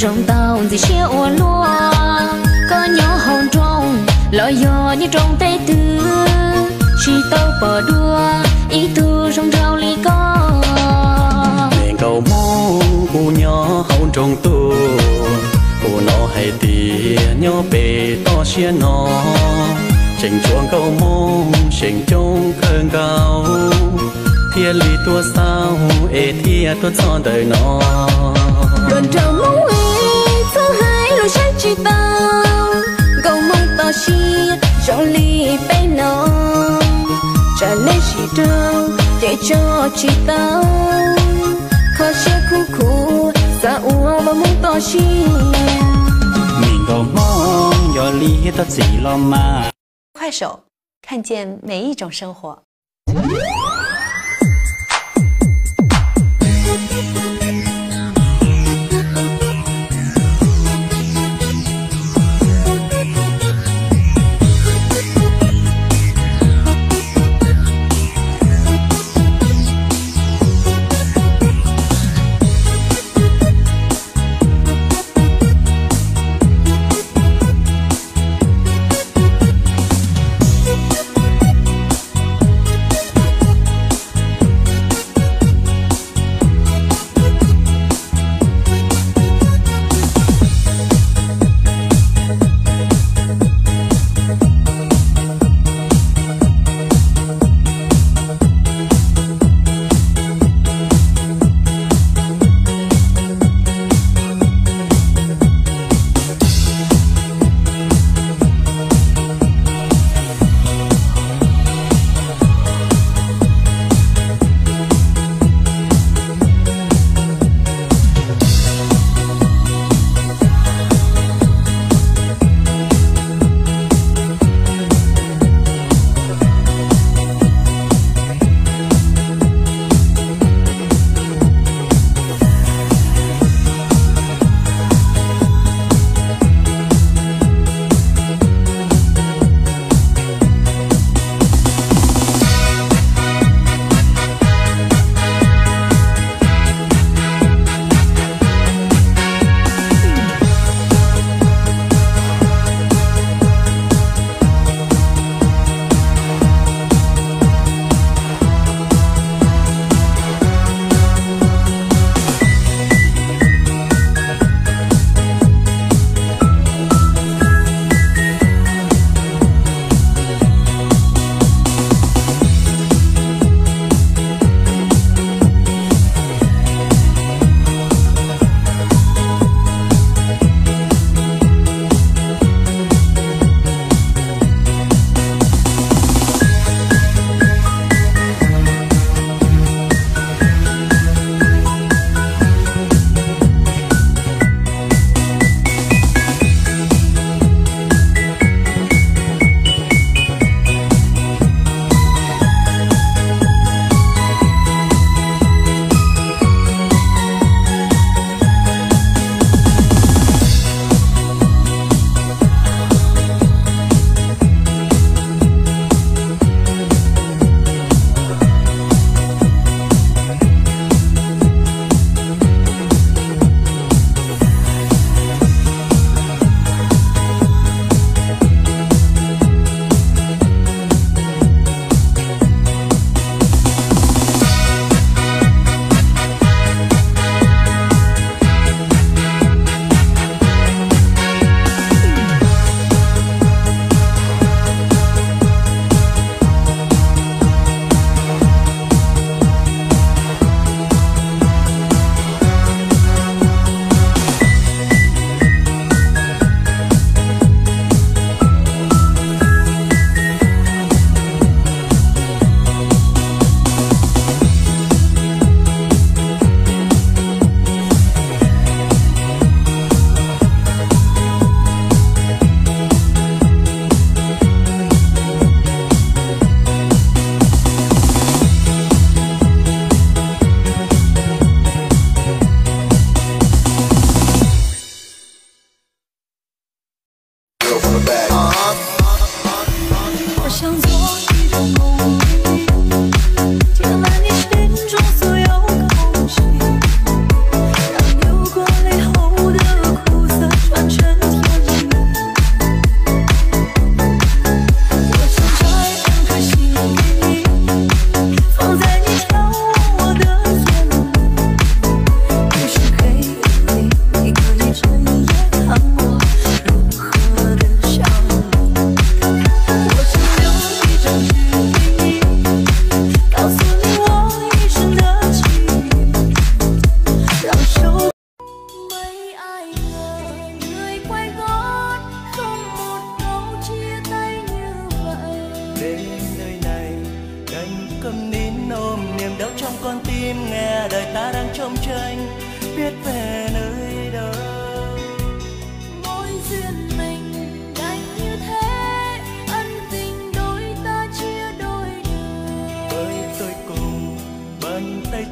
trong tàu gì chia ua lúa có nhỏ hồn trong lo dò như trong tay tư chỉ tàu bờ đua ý tu trong rau ly có miền cầu mong u nhỏ hồn trong tu u nó hay tì nhỏ bề to chia nó trình chuông cầu mong trình trong cơn cao thiên lý tua sao ê thia tua cho đời nó đồn trâu mong ấy thứ hai lối sách chỉ tao cầu mong tao chi cho ly bên nó trả lấy chỉ trâu để cho chị tao khó chia khu khu xa ua và mong tao chi mình cầu mong cho ly tao chỉ lo mà 快手，看见每一种生活。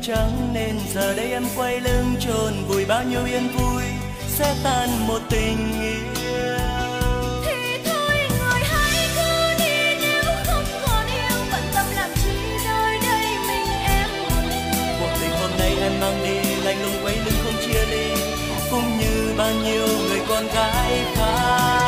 trắng nên giờ đây em quay lưng chôn vùi bao nhiêu yên vui sẽ tan một tình yêu. Thì thôi người hãy cứ đi, nếu không còn yêu bận tâm làm chi, nơi đây mình em một mình. Cuộc tình hôm nay em mang đi lạnh lùng quay lưng không chia ly, cũng như bao nhiêu người con gái khác.